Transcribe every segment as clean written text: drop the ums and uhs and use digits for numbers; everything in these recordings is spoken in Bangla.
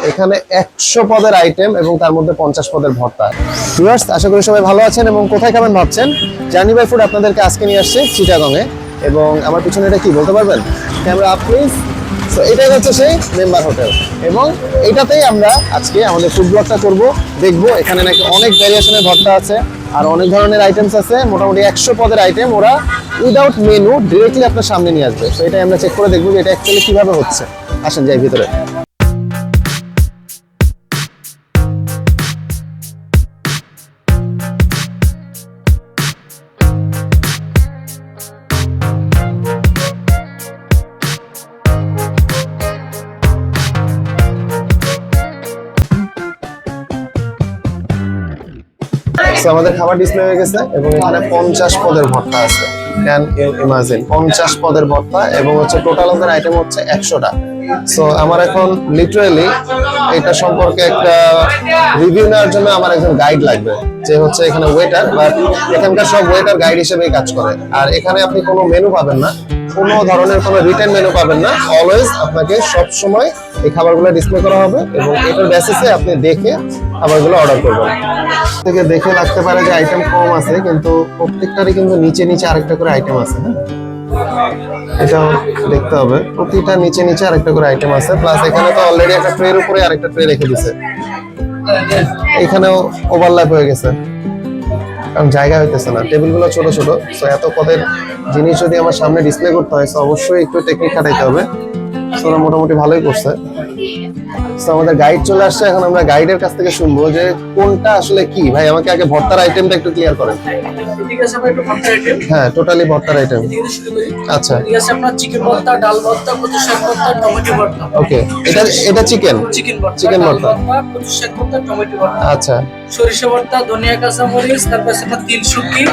এখানে 100 পদের আইটেম এবং তার মধ্যে 50 পদের ভর্তা। ভিউয়ার্স, আশা করি সবাই ভালো আছেন এবং কোথায় খাবেন ভাবছেন। জার্নি বাই ফুড আপনাদেরকে আজকে নিয়ে আসছে চিটাগংয়ে এবং আমার পিছনে এটা কি বলতে পারবেন? Camera up please. সো এটাই হচ্ছে সেই মেম্বার হোটেল এবং এটাতেই আমরা আজকে আমাদের ফুড ব্লগটা করব, দেখবো এখানে নাকি অনেক ভ্যারিয়েশনের ভর্তা আছে আর অনেক ধরনের আইটেমস আছে। মোটামুটি 100 পদের আইটেম ওরা উইদাউট মেনু ডিরেক্টলি আপনার সামনে নিয়ে আসবে। তো এটাই আমরা চেক করে দেখবো যে এটা অ্যাকচুয়ালি কিভাবে হচ্ছে। আসেন যাই ভিতরে। আমাদের খাবার ডিসপ্লে হয়ে গেছে এবং এখানে 50 পদের ভর্তা আছে। ক্যান ইউ ইমাজিন 50 পদের ভর্তা এবং হচ্ছে টোটাল ওদের আইটেম হচ্ছে 100টা। সো আমার এখন লিটারালি এটা সম্পর্কে একটা রিভিউ নেওয়ার জন্য আমার একজন গাইড লাগবে, যে হচ্ছে এখানে ওয়েটার, বাট এখানকার সব ওয়েটার গাইড হিসেবেই কাজ করে। আর এখানে আপনি কোনো মেনু পাবেন না, কোনো ধরনের কোনো রিটেন মেনু পাবেন না। অলওয়েজ আপনাকে সব সময় এই খাবারগুলো ডিসপ্লে করা হবে এবং এটার বেসিসে আপনি দেখে খাবারগুলো অর্ডার করবেন। থেকে দেখে লাগতে পারে যে আইটেম কম আছে, কিন্তু প্রত্যেকটারই কিন্তু নিচে নিচে আরেকটা করে আইটেম আছে। হ্যাঁ, এটাও দেখতে হবে, প্রতিটা নিচে নিচে আরেকটা করে আইটেম আছে। প্লাস এখানে তো অলরেডি একটা ট্রের উপরে আরেকটা ট্রে রেখে দিছে, এখানেও ওভারল্যাপ হয়ে গেছে কারণ জায়গা হইতেছে না, টেবিলগুলো ছোট ছোট। সো এত পদের জিনিস যদি আমার সামনে ডিসপ্লে করতে হয়, সো অবশ্যই একটু টেকনিক খাটাইতে হবে। সো ওরা মোটামুটি ভালোই করছে। সো আমাদের গাইড চলে আসছে, এখন আমরা গাইডের কাছ থেকে শুনবো যে কোনটা আসলে কি। ভাই আমাকে আগে ভর্তার আইটেমটা একটু ক্লিয়ার করেন। ঠিক আছে, আমরা একটু ভর্তার আইটেম। হ্যাঁ, টোটালি ভর্তার আইটেম। আচ্ছা, ঠিক আছে, আপনার চিকেন ভর্তা, ডাল ভর্তা, কচু শাক ভর্তা, টমেটো ভর্তা। ওকে, এটা চিকেন ভর্তা, চিকেন ভর্তা, কচু শাক ভর্তা, টমেটো ভর্তা। আচ্ছা, সরিষা ভর্তা, ধনিয়া কাঁচা মরিচ, তারপর আছে তিল শুটকি,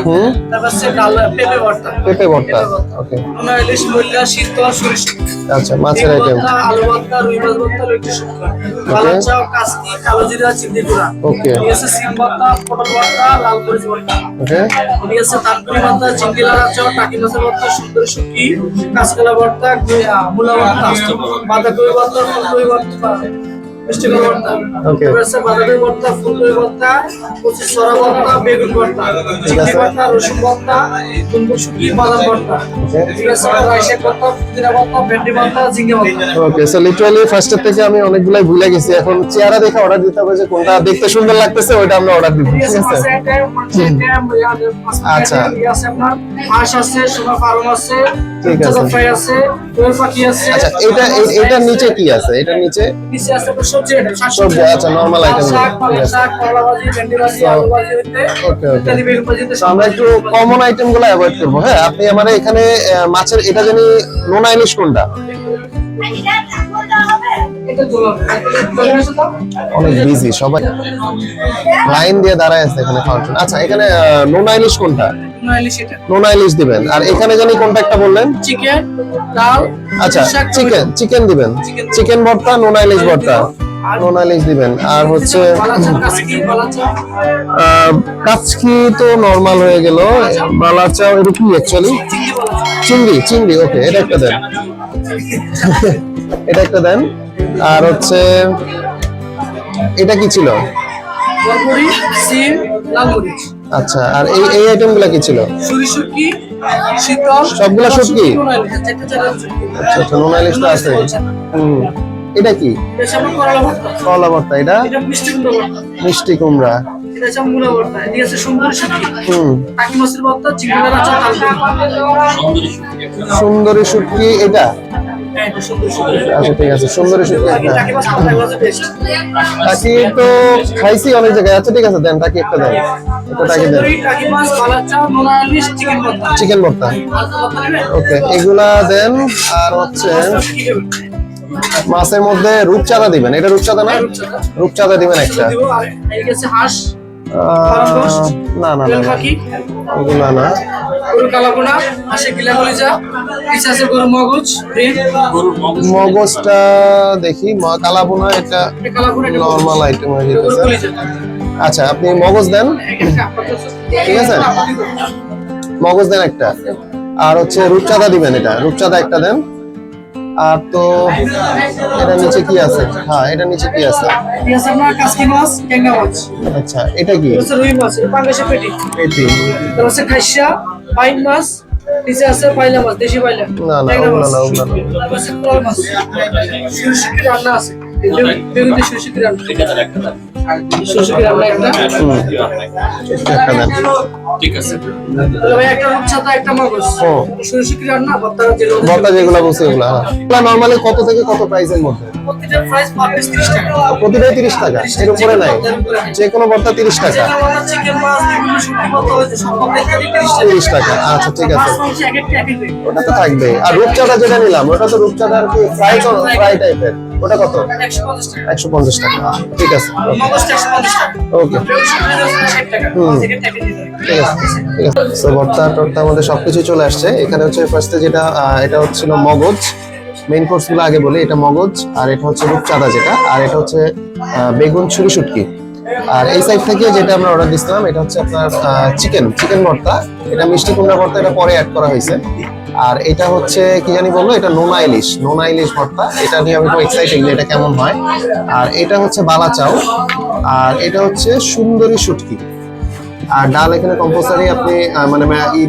তারপর আছে ডাল পেঁপে ভর্তা। পেঁপে ভর্তা, ওকে। নোনা ইলিশ, মল্লা, শীতল, সরিষা। আচ্ছা, মাছের আইটেম। আলু ভর্তা, রুই মাছ ভর্তা, লইট্টি শুটকি, কালো চাও, কাসকি, কালো জিরা, চিংড়ি গুঁড়া। ওকে, ঠিক আছে, সিম ভর্তা, পটল ভর্তা, লাল মরিচ ভর্তা। ওকে, ঠিক আছে, তারপরে ভর্তা, চিংড়ি লাড়া চাও, টাকি মাছের ভর্তা, সুন্দর শুটকি, কাঁচকলা ভর্তা, মূলা ভর্তা, বাঁধাকপি ভর্তা, ফুলকপি ভর্তা, মিষ্টি কুমড়া ভর্তা। ওকে, তারপরে আছে বাঁধাকপি ভর্তা, ফুলকপি ভর্তা, কচু সরা ভর্তা, বেগুন ভর্তা, চিংড়ি ভর্তা, রসুন ভর্তা, কুমড়ো শুটকি, বাদাম ভর্তা। ঠিক আছে, রাই শাক ভর্তা, পুদিনা ভর্তা, ভেন্ডি ভর্তা, ঝিঙ্গা ভর্তা। ওকে। সো লিটারালি ফার্স্টের থেকে আমি অনেকগুলাই ভুলে গেছি, এখন চেহারা দেখে অর্ডার দিতে হবে যে কোনটা দেখতে সুন্দর লাগতেছে ওইটা আমরা অর্ডার দিব। ঠিক আছে, আচ্ছা, আপনার হাঁস আছে, সোনা ফার্ম আছে, ঠিক আছে, ফ্রাই আছে, দই পাখি আছে। আচ্ছা, এটার নিচে কি আছে? এটার নিচে নিচে আছে সবজি, সবজি। আচ্ছা, নরমাল আইটেম। শাক, পালং শাক, করলা ভাজি, ভেন্ডি ভাজি, আলু ভাজি হইতে ওকে, ওকে। ইত্যাদি বেগুন ভাজি হইতে। আমরা একটু কমন আইটেম গুলো অ্যাভয়েড করবো। হ্যাঁ, আপনি আমাদের এখানে মাছের এটা জানি নোনা ইলিশ কোনটা? অনেক বিজি সবাই, লাইন দিয়ে দাঁড়ায় আছে এখানে খাওয়ার জন্য। আচ্ছা, এখানে নোনা ইলিশ কোনটা? নোনা ইলিশ দিবেন। আর এখানে জানি কোনটা একটা বললেন? চিকেন, ডাল। আচ্ছা, চিকেন দিবেন, চিকেন ভর্তা, নোনা ইলিশ ভর্তা, নোনা ইলিশ দিবেন। আর হচ্ছে কাচকি তো নরমাল হয়ে গেল, বালাচাও এটা কি অ্যাকচুয়ালি? চিংড়ি, ওকে, এটা একটা দেন। এটা একটা দেন। আর হচ্ছে এটা কি ছিল? আচ্ছা, আর এই আইটেম গুলা কি ছিল? সবগুলা শুটকি। আচ্ছা, নোনা ইলিশ তো আছে। এটা কি? করলা ভর্তা। এটা মিষ্টি কুমড়া। সুন্দরী শুটকি এটা। আচ্ছা, ঠিক আছে, সুন্দরী শুটকি একটা। টাকি তো খাইছি অনেক জায়গায়। আচ্ছা, ঠিক আছে, দেন টাকি একটা দেন। টাকি দেন, চিকেন ভর্তা, ওকে, এগুলা দেন। আর হচ্ছে মাছের মধ্যে রূপচাঁদা দিবেন। এটা রূপচাঁদা না? রূপচাঁদা দিবেন একটা। না না না, এগুলা না। মগজটা দেখি, কালাবোনা, এটা নরমাল আইটেম হয়ে যেতেছে। আচ্ছা, আপনি মগজ দেন। ঠিক আছে, মগজ দেন একটা। আর হচ্ছে রূপচাঁদা দিবেন, এটা রূপচাঁদা একটা দেন। আর তো এটা নিচে কি আছে? হ্যাঁ, এটা নিচে কি আছে? ঠিক আছে আপনার কাসকি মাছ ট্যাংরা মাছ আচ্ছা, এটা কি? এটা হচ্ছে রুই মাছ এটা পাঙ্গাসের পেটি পেটি? তারপর হচ্ছে খাইসা বাইন মাছ নিচে আছে পাইলা মাছ দেশি পাইলা না না, ট্যাংরা ওগুলো মাছ না, ওগুলো না। তারপর হচ্ছে কোরাল মাছ সুরশুকি রান্না আছে বেগুন দিয়ে সুরশুকি রান্না সুরশুকি রান্না একটা একটা দেন। তবে একটা রূপচাঁদা একটা মগজ ও। সুরশুকি রান্না ভর্তা যেগুলো ভর্তা যেগুলো বলছি ওগুলো, হ্যাঁ। নর্মালি কত থেকে কত প্রাইসের মধ্যে? প্রতিটা প্রাইস পার পিস 30 টাকা প্রতিটাই 30 টাকা, এর উপরে নাই? যে কোনো ভর্তা 30 টাকা? চিকেন মাছ বিভিন্ন শুকনো ভর্তা হয়েছে সব ভর্তাই 30 টাকা, আচ্ছা ঠিক আছে। ওটা তো থাকবে। আর রূপচাঁদা যেটা নিলাম ওটা তো রূপচাঁদা আর কি ফ্রাই টাইপের, ওটা কত? 150 টাকা 150 টাকা, ঠিক আছে। মগজটা 150 টাকা ওকে, বেগুন শুকনো 60 টাকা থেকে টাকা দিতে হবে ঠিক আছে, ঠিক আছে। সো ভর্তা টর্তা আমাদের সবকিছু চলে আসছে। এখানে হচ্ছে ফার্স্টে যেটা এটা হচ্ছিল মগজ, মেইন কোর্স গুলো আগে বলি। এটা মগজ, আর এটা হচ্ছে রূপচাঁদা যেটা, আর এটা হচ্ছে বেগুন ছুরি শুটকি। আর এই সাইড থেকে যেটা আমরা অর্ডার দিছিলাম এটা হচ্ছে আপনার চিকেন ভর্তা। এটা মিষ্টি কুমড়া ভর্তা, এটা পরে অ্যাড করা হয়েছে। আর এটা হচ্ছে কি জানি বললো, এটা নোনা ইলিশ ভর্তা। এটা নিয়ে আমি খুব এক্সাইটিং যে এটা কেমন হয়। আর এটা হচ্ছে বালা চাউ, আর এটা হচ্ছে সুন্দরী শুটকি। আর ডাল এখানে কম্পালসারি আপনি মানে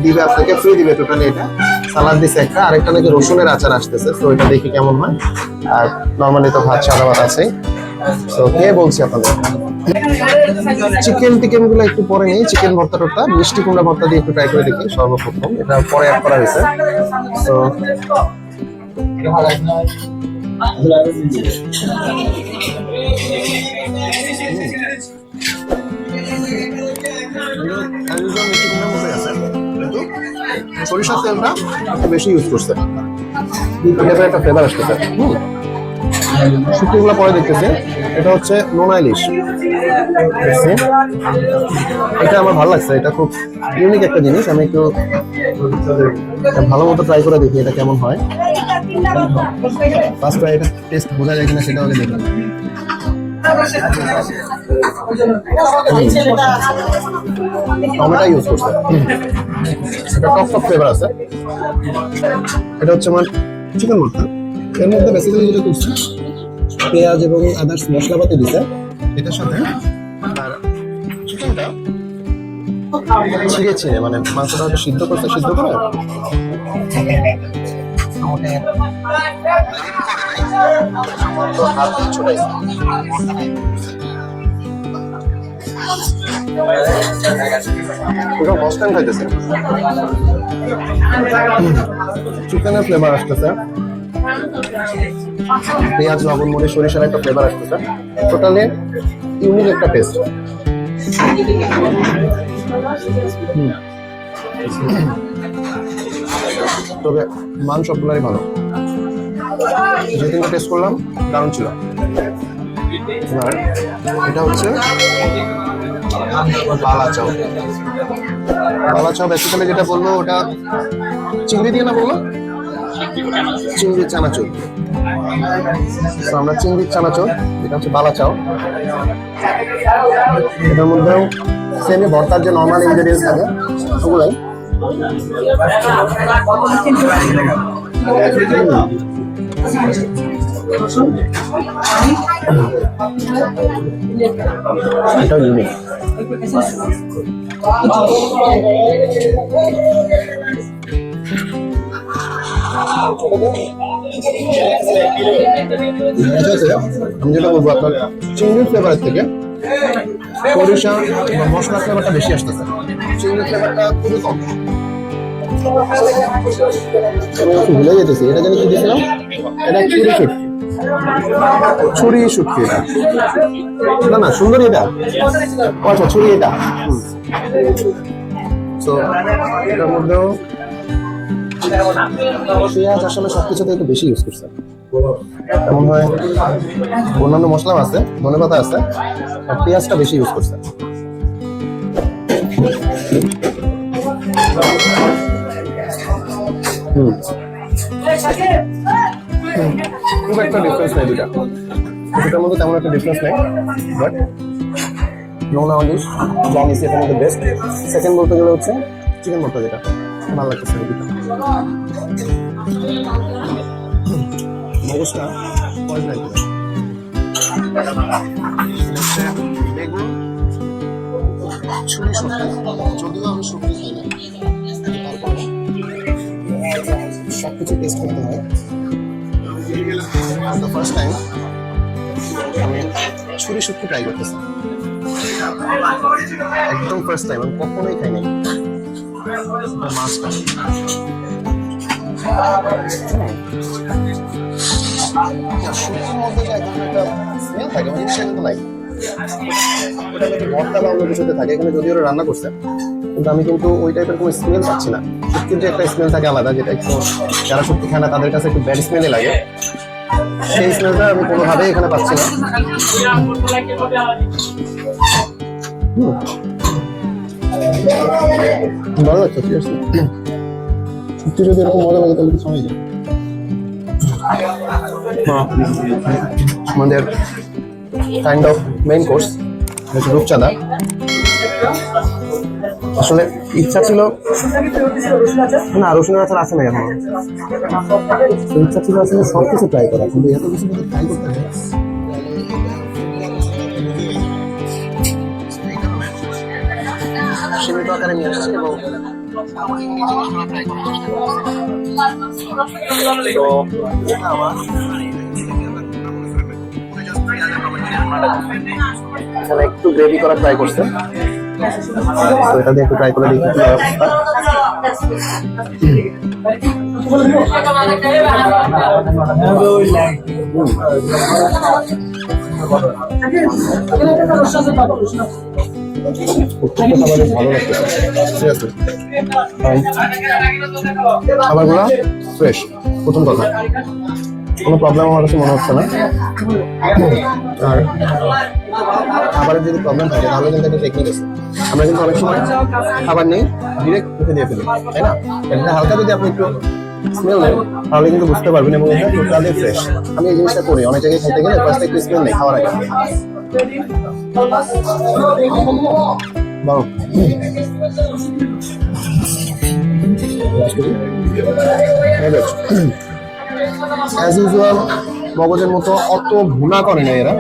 দিবে, আপনাকে ফ্রি দিবে টোটালি। এটা সালাদ দিছে একটা, আরেকটা নাকি রসুনের আচার আসতেছে, তো এটা দেখি কেমন হয়। আর নর্মালি তো ভাত সাদা ভাত আছে। তো কে বলছি আপনাদের চিকেন গুলো একটু পরে নেই। চিকেন ভর্তা টর্তা, মিষ্টি কুমড়া ভর্তা দিয়ে একটু ট্রাই করে দেখি সর্বপ্রথম। এটা পরে অ্যাড করা হয়েছে। তো সরিষার তেলটা একটু বেশি ইউজ করছে, এটা একটা ফ্লেভার আসতেছে। শুটকিগুলো পরে দেখতেছি। এটা হচ্ছে নোনা ইলিশ, দেখছি। এটা আমার ভালো লাগছে, এটা খুব ইউনিক একটা জিনিস। আমি একটু ভালো মতো ট্রাই করে দেখি এটা কেমন হয়। ফার্স্ট এটা টেস্ট বোঝা যায় কিনা সেটা আগে দেখি। টমেটো ইউজ করছে, এটা টক ফ্লেভার আছে। এটা হচ্ছে আমার চিকেন ভর্তা। এর মধ্যে বেসিক্যালি যেটা করছি, পেঁয়াজ এবং আদার্স মশলাপাতি দিছে এটার সাথে। আর চিকেনটা ছিঁড়ে মানে মাংসটা হয়তো সিদ্ধ করে খাইতেছে। চিকেনের ফ্লেভার আসতেছে, পেঁয়াজ লবণ মরিচ সরিষার একটা ফ্লেভার আসতেছে। টোটালি ইউনিক একটা টেস্ট। তবে মান সবগুলোই ভালো, যে তিনটা টেস্ট করলাম দারুণ ছিল। আর এটা হচ্ছে বালা চাও বেসিক্যালি যেটা বললো ওটা চিংড়ি দিয়ে না বললো, চিংড়ির চানাচুর। তো আমরা চিংড়ির চানাচুর, এটা হচ্ছে বালা চাও। এটার মধ্যেও সেমি ভর্তার যে নর্মাল ইনগ্রেডিয়েন্টস থাকে ওগুলাই। এটাও ইউনিক। আমি যেটা বলবো, আপনার চিংড়ির ফ্লেভার থেকে সরিষা বা মশলা ফ্লেভারটা বেশি আসতেছে, চিংড়ির ফ্লেভারটা খুবই কম। ভুলে যেতেছি এটা জানি কি দিয়েছিলাম, এটা ছুরি শুটকি। এটা না সুন্দরী, এটা আচ্ছা ছুরি এটা। তো এটার মধ্যেও পেঁয়াজ আসলে সবকিছুতে একটু বেশি ইউজ করছে। এমন হয় অন্যান্য মশলাও আছে, ধনেপাতা আছে, আর পেঁয়াজটা বেশি ইউজ করছে। খুব একটা ডিফারেন্স নেই দুটার মধ্যে, তেমন একটা ডিফারেন্স নেই। বাট নোনা ইলিশ যা নিচ্ছি এটার মধ্যে বেস্ট। সেকেন্ড বলতে গেলে হচ্ছে চিকেন ভর্তা, যেটা ভালো লাগতেছে। মগজটা পরে ফ্রাই করে। বেগুন ছুরি শুটকি, যদিও আমি শুটকি খাই না, তারপরে সবকিছু টেস্ট করতে হয়। ফার্স্ট টাইম আমি ছুরি শুটকি ট্রাই করতেছি, একদম ফার্স্ট টাইম, আমি কখনোই খাই নাই মাছটা। শুটকির মধ্যে যে এক ধরনের একটা স্মেল থাকে, মানে সেটা কিন্তু নাই। ওটা হয়তো ভর্তা বা অন্য কিছুতে থাকে, এখানে যদিও ওরা রান্না করছে, কিন্তু আমি কিন্তু ওই টাইপের কোনো স্মেল পাচ্ছি না। শুটকির যে একটা স্মেল থাকে আলাদা, যেটা একটু যারা শুটকি খায় না তাদের কাছে একটু ব্যাড স্মেলই লাগে, সেই স্মেলটা আমি কোনোভাবেই এখানে পাচ্ছি না। ভালো লাগছে, ঠিক আছে। সত্যি যদি এরকম মজা লাগে তাহলে কিছু হয়ে যায়। আমাদের কাইন্ড অফ মেইন কোর্স রূপচাঁদা। আসলে ইচ্ছা ছিল না, রসুনের আচার আছে না এখন, ইচ্ছা ছিল আসলে সব কিছু ট্রাই করা, কিন্তু এত কিছু যদি ট্রাই করতে হয় সীমিত আকারে নিয়ে আসছে এবং এখানে একটু গ্রেভি করা ট্রাই করছে, তো এটা দিয়ে একটু ট্রাই করে দেখি কি অবস্থা। ভালো লাগতেছে, ঠিক আছে। খাবারগুলো ফ্রেশ, প্রথম কথা, কোনো প্রবলেম আমার কাছে মনে হচ্ছে না। আর খাবারের যদি প্রবলেম থাকে তাহলে কিন্তু একটা টেকনিক আছে, আমরা কিন্তু অনেক সময় খাবার নেই ডিরেক্ট মুখে দিয়ে ফেলি, তাই না? এটা হালকা যদি আপনি একটু স্মেল নেই তাহলে কিন্তু বুঝতে পারবেন, এবং এটা টোটালি ফ্রেশ। আমি এই জিনিসটা করি অনেক জায়গায় খেতে গেলে, ফার্স্টে একটু স্মেল নেই খাওয়ার আগে। বাহ, অ্যাজ ইউজুয়াল মগজের মতো অত ভুনা করে না এরা,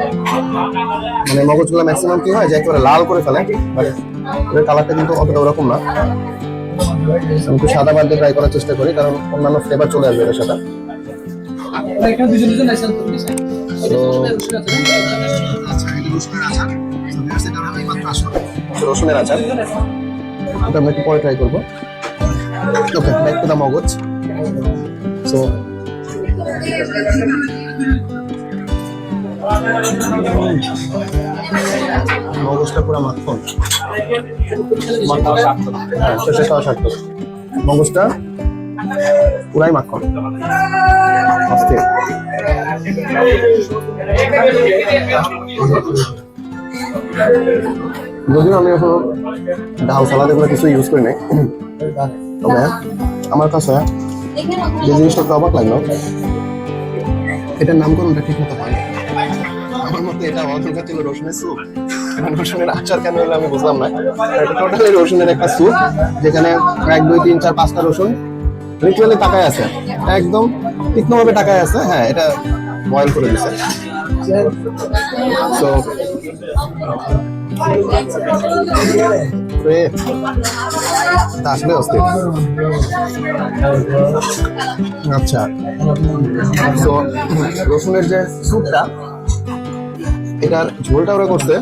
মানে মগজগুলো ম্যাক্সিমাম কি হয় যে একেবারে লাল করে ফেলে, বাট এর কালারটা কিন্তু অতটা ওরকম না। আমি একটু সাদা বাদ দিয়ে ট্রাই করার চেষ্টা করি, কারণ অন্যান্য ফ্লেভার চলে আসবে এর সাথে। রসুনের আচার এটা আমরা একটু পরে ট্রাই করবো। ওকে, ব্যাক টু দ্য মগজ। সো মগজটা পুরো মাখন, শেষে খাওয়া সার্থক। মগজটা পুরাই মাখন, যদিও আমি এখন ডাল সালাদ এগুলো কিছু ইউজ করি নাই, তবে আমার কাছে যে জিনিসটা একটু অবাক লাগলো, এটার নামকরণটা ঠিক মতো হয় না। আমার মতে এটা আমার দরকার ছিল রসুনের স্যুপ, এখন রসুনের আচার কেন হলো আমি বুঝলাম না। এটা টোটালি রসুনের একটা স্যুপ, যেখানে 1 2 3 4 5টা রসুন লিটারালি টাকায় আছে, একদম তীক্ষ্ণভাবে টাকায় আছে। হ্যাঁ, এটা বয়েল করে দিছে। সো আসলে অস্থির। আচ্ছা, তো রসুনের যে স্যুপটা, এটার ঝোলটা ওরা করছে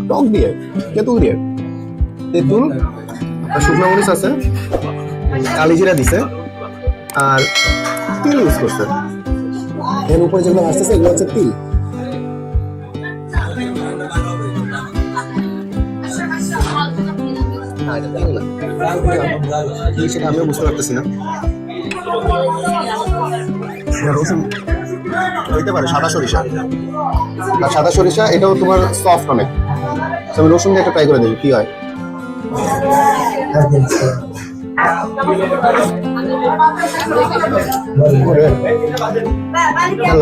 টক দিয়ে, তেঁতুল দিয়ে। তেঁতুল, শুকনো মরিচ আছে, কালিজিরা দিছে, আর তিল ইউজ করছে। এর উপরে যেগুলো ভাসতেছে এগুলো হচ্ছে তিল। সেটা আমিও বুঝতে পারতেছি না। রসুন হইতে পারে সাদা সরিষা, আর সাদা সরিষা এটাও তোমার সফট অনেক। আমি রসুন দিয়ে একটা ট্রাই করে দেখি কি হয়।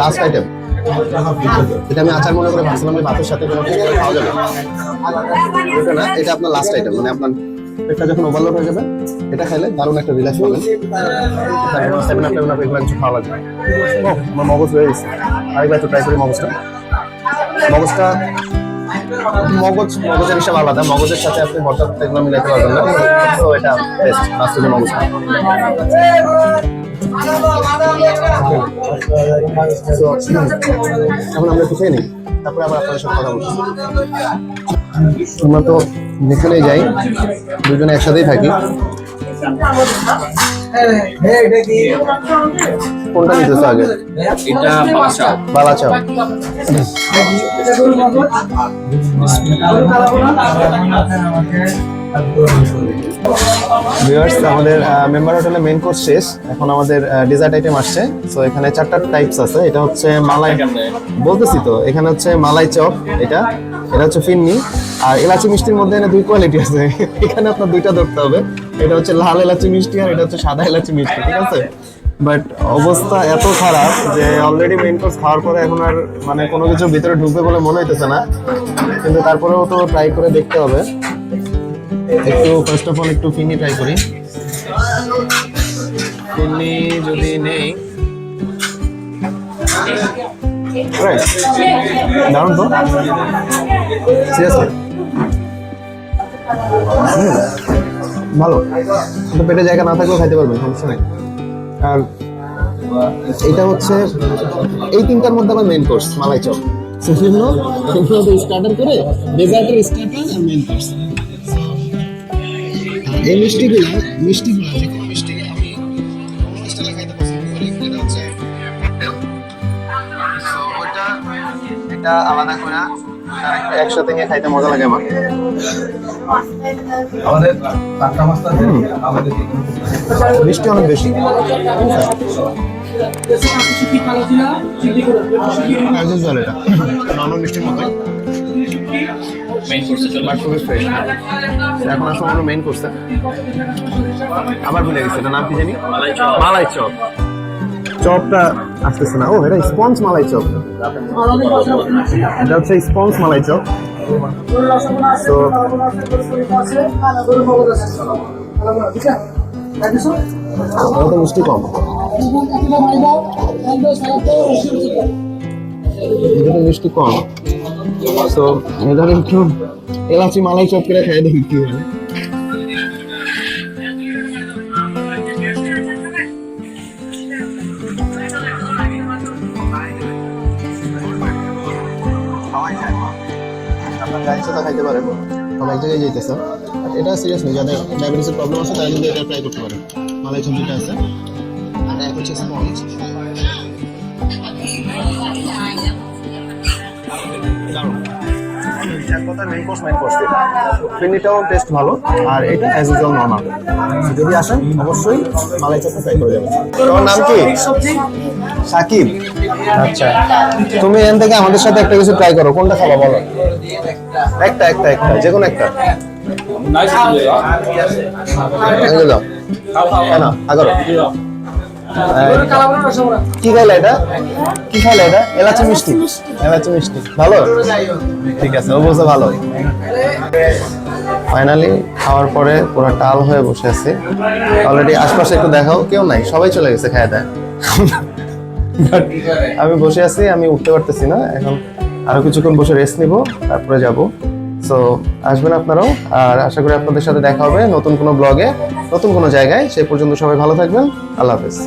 লাস্ট আইটেম, এটা আমি আচার মনে করে ভাবছিলাম যে ভাতের সাথে কোনো কিছু খাওয়া যাবে, এটা না, এটা আপনার লাস্ট আইটেম, মানে আপনার পেটটা যখন ওভারলোড হয়ে যাবে এটা খাইলে দারুণ একটা রিল্যাক্স পাবেন। 7 আপ এগুলো কিছু খাওয়া লাগবে। ও আমার মগজ হয়ে গেছে, আরেকবার একটু ট্রাই করি মগজটা। মগজের হিসাব আলাদা, মগজের সাথে আপনি ভর্তা এগুলো মিলাতে পারবেন না, তো এটা বেস্ট আসলে মগজটা। এখন আমরা একটু খেয়ে নিই, তারপরে আবার আপনাদের সাথে কথা বলছি। আমরা তো যেখানেই যাই দুজনে একসাথেই থাকি। কোনটা নিতেছো আগে? এটা বালা চাও। ভিউয়ার্স, আমাদের মেম্বার হোটেলে মেইন কোর্স শেষ, এখন আমাদের ডেজার্ট আইটেম আসছে। সো এখানে 4টা টাইপস আছে। এটা হচ্ছে মালাই, বলতেছি তো, এখানে হচ্ছে মালাই চপ, এটা হচ্ছে ফিন্নি, আর এলাচি মিষ্টির মধ্যে এখানে 2 কোয়ালিটি আছে। এখানে আপনার 2টা ধরতে হবে, এটা হচ্ছে লাল এলাচি মিষ্টি আর এটা হচ্ছে সাদা এলাচি মিষ্টি, ঠিক আছে? বাট অবস্থা এত খারাপ যে অলরেডি মেইন কোর্স খাওয়ার পরে এখন আর মানে কোনো কিছু ভিতরে ঢুকবে বলে মনে হইতেছে না, কিন্তু তারপরেও তো ট্রাই করে দেখতে হবে। একটু ফার্স্ট অফ অল একটু ফিন্নি ট্রাই করি। ফিন্নি যদি নেই, দারুন তো, সিরিয়াসলি ভালো। কিন্তু পেটে জায়গা না থাকলেও খাইতে পারবেন, সমস্যা নেই। আর এটা হচ্ছে এই 3টার মধ্যে আমার মেইন কোর্স মালাই চপ, সেজন্য স্টার্টার করে ডেজার্টের স্টার্টার আর মেইন কোর্স। এই মিষ্টিগুলো যে কোনো মিষ্টি আমি স্টাইলে খাইতে পছন্দ করি। এটা হচ্ছে এটা আলাদা করে একসাথে নিয়ে খাইতে মজা লাগে আমার। মিষ্টি অনেক বেশি, নর্মাল মিষ্টির মতোই। এখন আসলে আমরা মেইন করছে, আবার ভুলে গেছে এটা নাম কি জানি, মালাই চপ। চপটা আসতেছে না, ও এটা স্পঞ্জ মালাই চপ, এটা হচ্ছে স্পঞ্জ মালাই চপ। তো তো মিষ্টি কম, মিষ্টি কম। তো এখানে একটু এলাচি মালাই চপ করে খেয়ে দেখি কি হয়। খাইতে পারেন, এক জায়গায় যেতেছে। এটা সিরিয়াস নেই, যাদের ডায়াবেটিসের প্রবলেম আছে তারা কিন্তু এটা ট্রাই করতে পারেন। মালাই চপ যেটা আছে, আর এক হচ্ছে স্পঞ্জ। ফিন্নিটাও টেস্ট ভালো, আর এটা অ্যাজ ইউজুয়াল নর্মাল। যদি আসেন অবশ্যই মালাই চপটা ট্রাই করে যাবেন। তোমার নাম কি? সাকিব। আচ্ছা, তুমি এখান থেকে আমাদের সাথে একটা কিছু ট্রাই করো, কোনটা খাবা বলো? একটা যে কোনো একটা। কি খাইলে এটা? এলাচি মিষ্টি। ভালো, ঠিক আছে, ও বলছে ভালো। ফাইনালি খাওয়ার পরে পুরো টাল হয়ে বসে আছি। অলরেডি আশপাশে একটু দেখাও, কেউ নাই, সবাই চলে গেছে খায় দেয়। আমি বসে আছি, আমি উঠতে পারতেছি না। এখন আরো কিছুক্ষণ বসে রেস্ট নিব, তারপরে যাব। সো আসবেন আপনারাও, আর আশা করি আপনাদের সাথে দেখা হবে নতুন কোনো ব্লগে, নতুন কোনো জায়গায়। সেই পর্যন্ত সবাই ভালো থাকবেন, আল্লাহ হাফেজ।